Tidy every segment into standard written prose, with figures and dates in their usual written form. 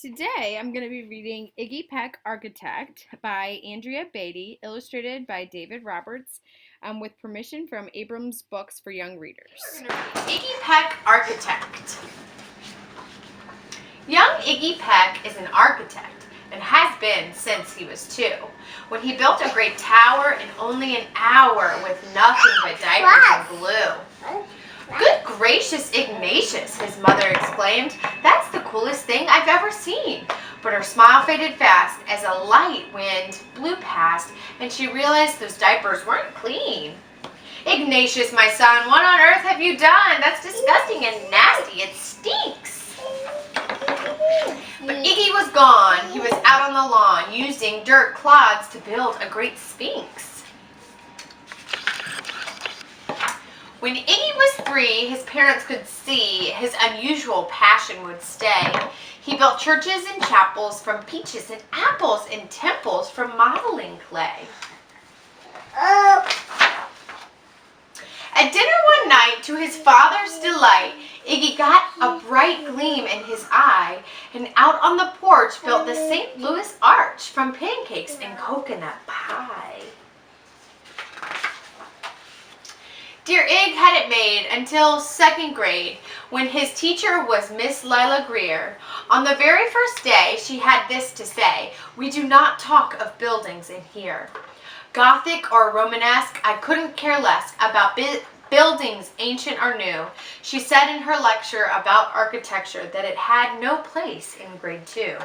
Today I'm going to be reading Iggy Peck Architect by Andrea Beatty, illustrated by David Roberts, with permission from Abrams Books for Young Readers. Iggy Peck Architect. Young Iggy Peck is an architect and has been since he was 2, when he built a great tower in only an hour with nothing but diapers and glue. "Good gracious Ignatius," his mother exclaimed. "That's the coolest thing I've ever seen." But her smile faded fast as a light wind blew past and she realized those diapers weren't clean. "Ignatius, my son, what on earth have you done? That's disgusting and nasty. It stinks." But Iggy was gone. He was out on the lawn using dirt clods to build a great sphinx. When Iggy was 3, his parents could see his unusual passion would stay. He built churches and chapels from peaches and apples and temples from modeling clay. At dinner one night, to his father's delight, Iggy got a bright gleam in his eye and out on the porch built the St. Louis Arch from pancakes and coconut pie. Dear Ig had it made until 2nd grade, when his teacher was Miss Lila Greer. On the very first day, she had this to say: "We do not talk of buildings in here. Gothic or Romanesque, I couldn't care less about buildings ancient or new." She said in her lecture about architecture that it had no place in grade 2.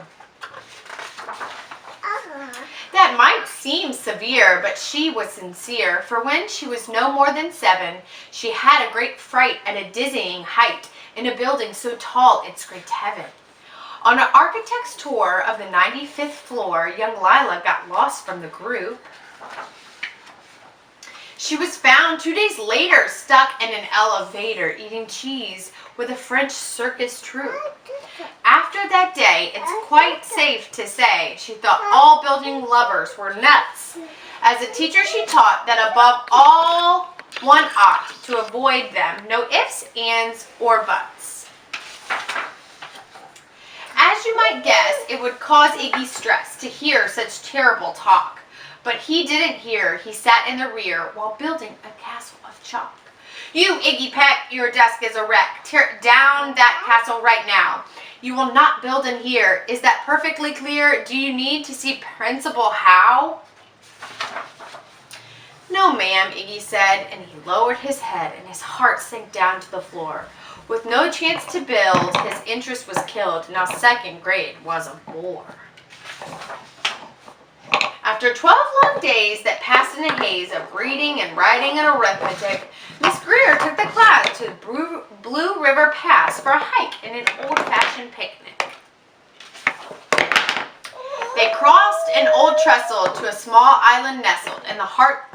That might seem severe, but she was sincere, for when she was no more than 7, she had a great fright at a dizzying height in a building so tall it scraped heaven. On an architect's tour of the 95th floor, young Lila got lost from the group. She was found 2 days later stuck in an elevator eating cheese with a French circus troupe. After that day, it's quite safe to say she thought all building lovers were nuts. As a teacher, she taught that above all, one ought to avoid them. No ifs, ands, or buts. As you might guess, it would cause Iggy stress to hear such terrible talk. But he didn't hear. He sat in the rear while building a castle of chalk. "You, Iggy Peck, your desk is a wreck. Tear down that castle right now. You will not build in here. Is that perfectly clear? Do you need to see Principal Howe?" "No, ma'am," Iggy said, and he lowered his head and his heart sank down to the floor. With no chance to build, his interest was killed. Now 2nd grade was a bore. After 12 long days that passed in a haze of reading and writing and arithmetic, Miss Greer took the class to Blue River Pass for a hike and an old-fashioned picnic. They crossed an old trestle to a small island nestled in the heart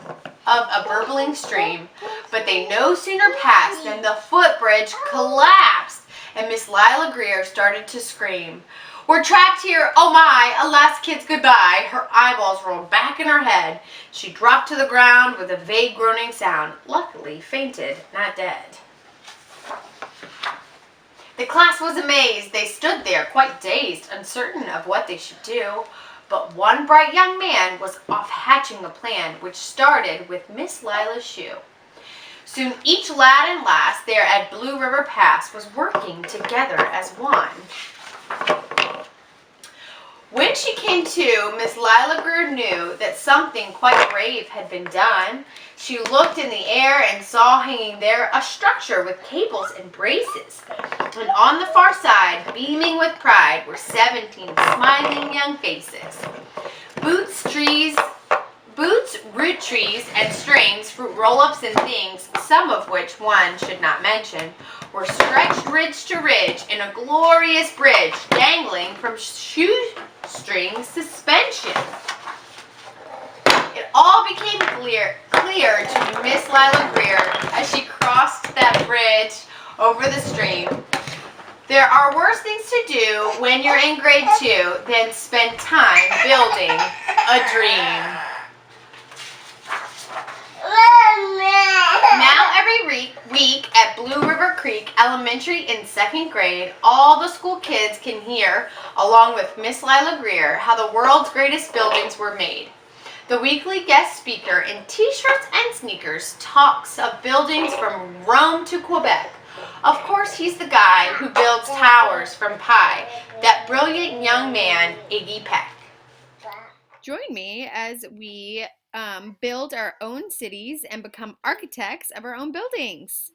of a burbling stream, but they no sooner passed than the footbridge collapsed and Miss Lila Greer started to scream. "We're trapped here, oh my, alas kids goodbye." Her eyeballs rolled back in her head. She dropped to the ground with a vague groaning sound, luckily fainted, not dead. The class was amazed. They stood there quite dazed, uncertain of what they should do. But one bright young man was off hatching a plan which started with Miss Lila's shoe. Soon each lad and lass there at Blue River Pass was working together as one. When she came to, Miss Lila Greer knew that something quite grave had been done. She looked in the air and saw hanging there a structure with cables and braces. And on the far side, beaming with pride, were 17 smiling young faces. Boots, root trees, and strings, fruit roll-ups and things, some of which one should not mention, were stretched ridge to ridge in a glorious bridge dangling from shoestring suspension. It all became clear to Miss Lila Greer as she crossed that bridge over the stream. There are worse things to do when you're in grade 2 than spend time building a dream. Now Week at Blue River Creek Elementary in 2nd grade, all the school kids can hear, along with Miss Lila Greer, how the world's greatest buildings were made. The weekly guest speaker in t-shirts and sneakers talks of buildings from Rome to Quebec. Of course, he's the guy who builds towers from pie, that brilliant young man, Iggy Peck. Join me as we build our own cities and become architects of our own buildings.